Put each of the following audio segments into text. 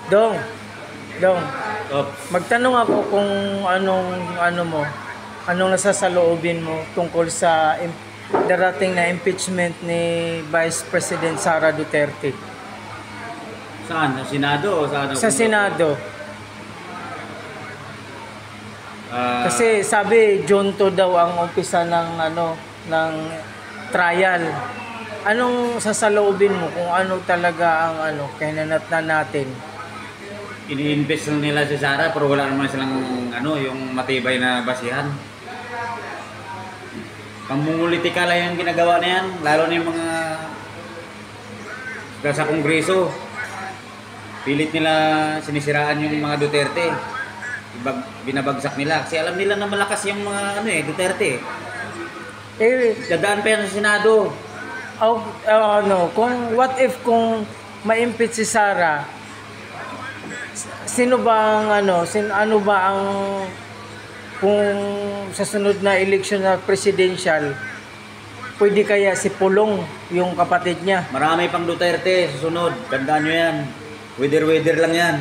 Dong, Dong, Oh, magtanong ako kung anong nasasaloobin mo tungkol sa darating na impeachment ni Vice President Sara Duterte saan? Sa Senado o saan? sa Senado. Ah, Kasi sabi June 2 daw ang umpisa ng trial. Anong sasaloobin mo kung ano talaga ang kinanatnan natin? ini-invest lang nila si Sara pero wala naman silang yung matibay na basihan. Pamumulitika lang yung ginagawa na yan, lalo na yung mga sa Kongreso. Pilit nila sinisiraan yung mga Duterte. Binabagsak nila kasi alam nila na malakas yung mga Duterte. Dadaan pa yan sa Senado. What if kung ma-impeach si Sara, sino ba ang kung sa sunod na eleksyon na presidential, pwede kaya si Pulong yung kapatid niya? Marami pang Duterte susunod. Tandaan nyo yan. Weather lang yan.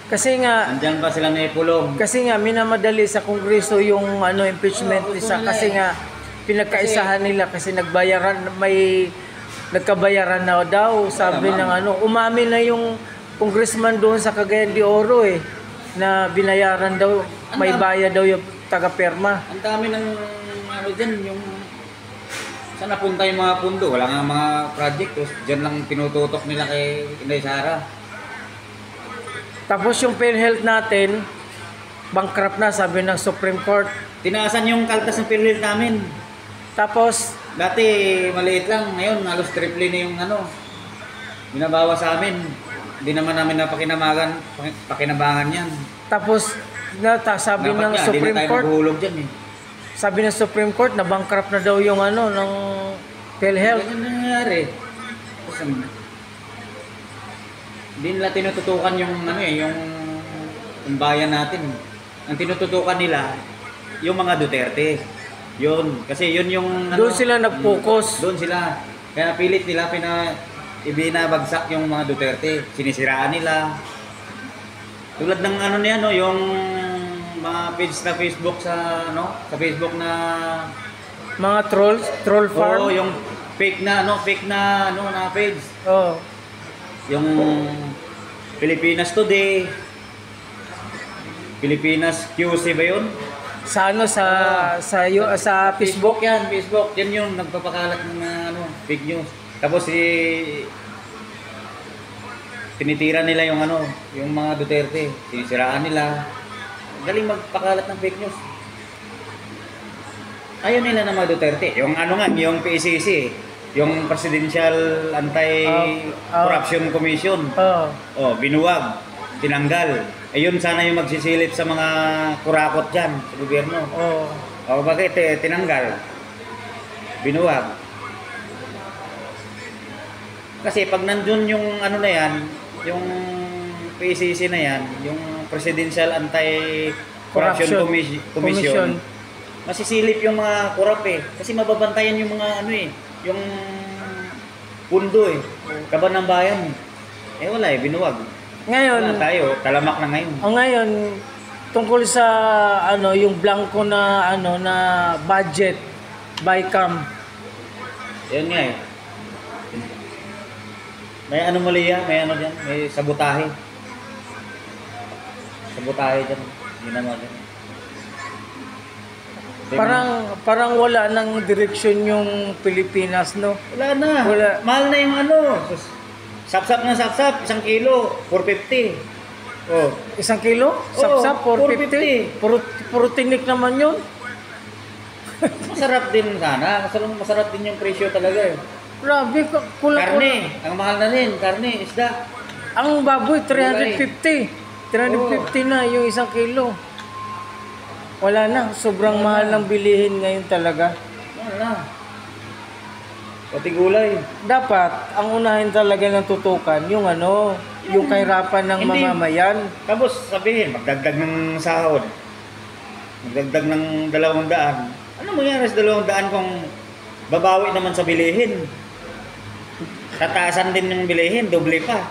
Kasi nga Andiyan pa sila na ipulong. Kasi nga minamadali sa Kongreso yung impeachment isa kasi nga pinagkaisahan nila kasi nagkabayaran na daw sabi ng umamin na yung congressman doon sa Cagayan de Oro na binayaran daw, may bayad daw yung taga-perma. Ang dami ng dyan, yung saan napunta yung mga pundo, wala nga mga project, tapos dyan lang tinututok nila kay Inday Sara. Tapos yung PhilHealth natin, bankrupt na sabi ng Supreme Court. Tinaasan yung kaltas ng PhilHealth namin. Tapos Dati maliit lang, ngayon halos triple na yung binabawa sa amin. Hindi naman namin pakinabangan yan. tapos sabi ng Dapat Supreme hindi na tayo Court, maghuhulog dyan sabi ng Supreme Court na bankrupt na daw yung ng PhilHealth. Ganyan nangyayari. Hindi nila tinututukan yung bayan natin. Ang tinututukan nila, yung mga Duterte. Yun. Kasi yun yung Doon sila nag-focus. Doon sila. Kaya pilit nila ibinabagsak yung mga Duterte. Sinisiraan nila. Tulad ng yung mga page na Facebook sa Facebook na Mga troll farm. Oo, yung fake na page. Oh. Yung Pilipinas Today, Pilipinas QC ba yun? Sa Facebook. Yan, Facebook. Yan yung nagpapakalat ng fake news. Tapos tinitira nila yung mga Duterte. Sinisiraan nila. Galing magpakalat ng fake news. Ayaw nila na mga Duterte. Yung yung PCC, yung Presidential Anti-Corruption Commission. Binuwag, tinanggal. Ayun sana yung magsisilip sa mga kurakot dyan sa gobyerno. Bakit tinanggal? Binuwag. Kasi pag nandun yung yung PCC na yan, yung Presidential Anti-Corruption Commission, masisilip yung mga korap Kasi mababantayan yung mga yung pundo kaban ng bayan. Wala binuwag. Ngayon, wala tayo, talamak na ngayon. Ngayon, tungkol sa yung blanco na na budget by cam. Yan nga May anomalya, may diyan, may sabotahe. Sabotahe diyan. Ginawa diyan. Parang wala nang direksyon yung Pilipinas, no? Wala na. Mahal na yung Sapsap na sapsap, 1 kilo, 450. 1 kilo? Sapsap, 450? Puro tinik naman yun. Masarap din sana. Masarap din yung presyo talaga Grabe, Karne, ang mahal na din. Karne, isda. Ang baboy, 350. 350 na yung 1 kilo. Wala na, sobrang mahal ng bilihin ngayon talaga. Wala na. Pati gulay. Dapat, ang unahin talaga ng tutukan, yung yung kahirapan ng mamamayan. Tapos sabihin, magdagdag ng sahod. Magdagdag ng 200. Ano mangyari sa 200 kung babawi naman sa bilihin? tataasan din yung bilihin, doble pa.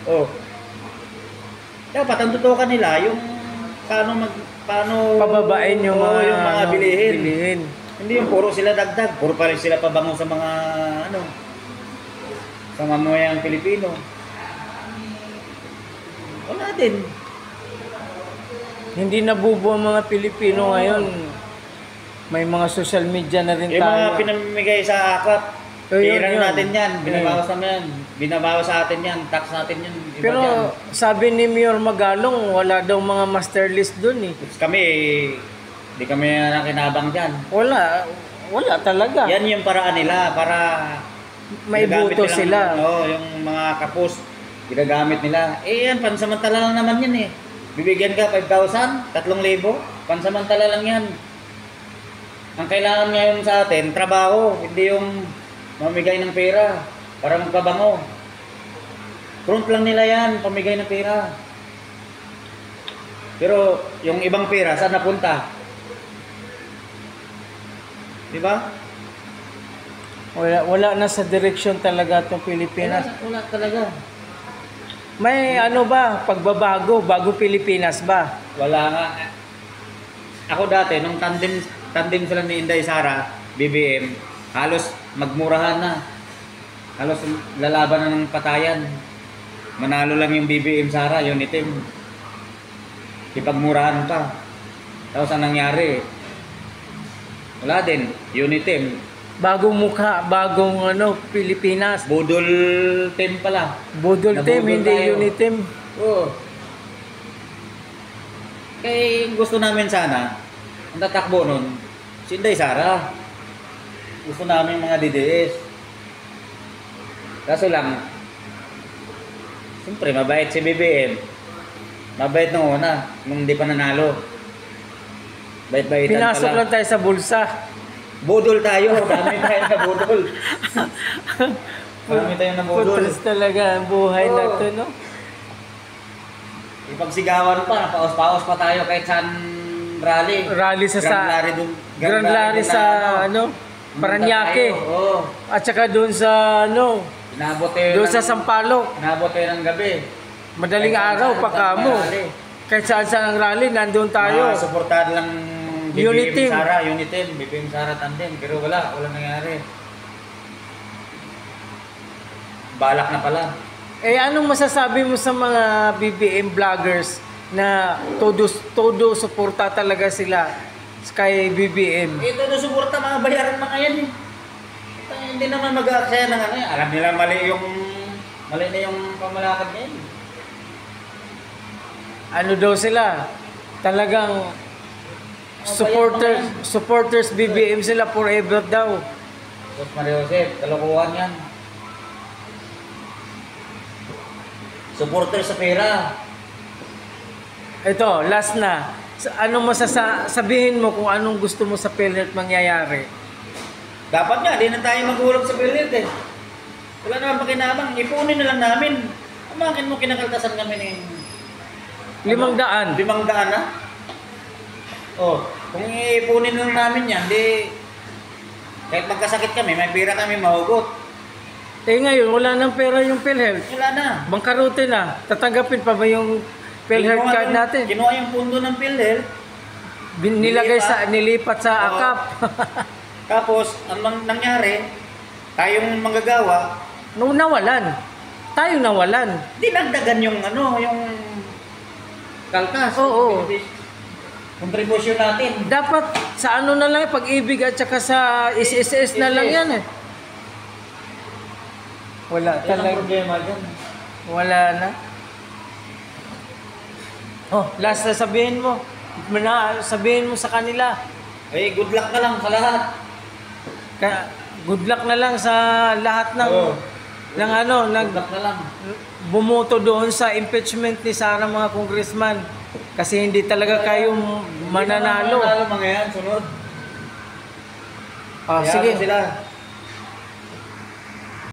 Oh. Dapat ang tutukan nila yung paano Pababain yung oo, mga, yung mga ano, bilihin. Hindi yung puro sila dagdag, puro pa rin sila pabango sa mga sa mamayang Pilipino. Wala din. Hindi nabubuo ang mga Pilipino ngayon. May mga social media na rin Yung mga tayo. pinamimigay sa akap, Yun, pira yun. natin yan, binabawas namin yan, binabawas sa atin yan, tax natin yan. Iba Pero yan. sabi ni Mayor Magalong, wala daw mga master list dun eh. Kami, di kami nakinabang dyan. Wala talaga. Yan yung paraan nila para May ginagamit boto nilang, sila. yung mga kapos, ginagamit nila. Eh yan, pansamantala lang naman yan eh. Bibigyan ka 5,000, 3,000, pansamantala lang yan. Ang kailangan ngayon sa atin, trabaho, hindi yung mamigay ng pera para magpabango. Front lang nila yan, pamigay ng pera. Pero yung ibang pera, saan napunta? Di ba? Wala na sa direksyon talaga itong Pilipinas. Wala talaga. May ano ba, pagbabago, bago Pilipinas ba? Wala nga. Ako dati, nung tandem sila ni Inday Sara, BBM, halos magmurahan na. Halos lalaban na ng patayan. Manalo lang yung BBM Sara, yun itim. Ipagmurahan pa. Tapos ang nangyari, wala din, yun itim. Bagong mukha, bagong Pilipinas. Budol team pala. Budol team, Nabudol hindi tayo. Unitim. Oo. Kaya gusto namin sana, ang tatakbo nun, si Inday Sara. Gusto namin mga DDS. Kaso lang, siyempre mabait si BBM. Mabait nung una, nung hindi pa nanalo. Bait-baitan Pinasok pala. lang tayo sa bulsa. Budol tayo, dami tayo na budol. Dami tayo na budol. Putres talaga ang buhay na Oo. to, no? Ipagsigawan pa, napaos-paos pa tayo kahit saan rally. Rally sa Grand Larry dun. Grand Larry sa Paranaque. Oo. At saka doon sa Inabot tayo doon sa Sampaloc. Inabot tayo ng gabi. Madaling Kahit araw saan, pa kamo. rally. Kahit saan ang rally, nandun tayo. Suportado lang Unitim. BBM Sara, Unitim, BBM Sara tandem. Pero wala nangyari. Balak na pala. Eh anong masasabi mo sa mga BBM vloggers na todo suporta talaga sila kay BBM? Ito na suporta, mga bayaran mga yan eh. Hindi naman mag-aaksaya ng alam nila mali na yung pamalakad niya eh. Ano daw sila? Talagang supporters BBM sila forever daw. Tapos Maria Jose, kalokohan yan. Supporter sa pera. Ito, last na. Anong sabihin mo kung anong gusto mo sa PhilHealth mangyayari? Dapat nga, di na tayo maghulog sa PhilHealth eh. Wala naman pakinabang, ipunin na lang namin. Bakit mo kinakaltasan kami ng 500. 500 na? Oh, kung ipunin lang namin yan, di kahit magkasakit kami, may pera kami mahugot. Eh ngayon, wala nang pera yung PhilHealth. Wala na. Bangkarote na. Tatanggapin pa ba yung PhilHealth card natin? Kinuha yung pundo ng PhilHealth. Nilipat sa Oo. akap. Tapos, ang nangyari, tayong manggagawa, Nawalan. Tayo nawalan. dinagdagan yung yung kalkas. Oo. Contribution natin. Dapat sa na lang, pag-ibig at saka sa SSS na lang yan eh. Wala Yan ang talaga. problema dyan. Wala na. Oh, last na sabihin mo. Sabihin mo sa kanila. Eh, good luck na lang sa lahat. Good luck na lang sa lahat ng Oo. ng Good luck na lang. bumoto doon sa impeachment ni Sara mga congressman kasi hindi talaga kayo mananalo. Mananalo mga yan, sunod. Ah, Kaya sige. sila.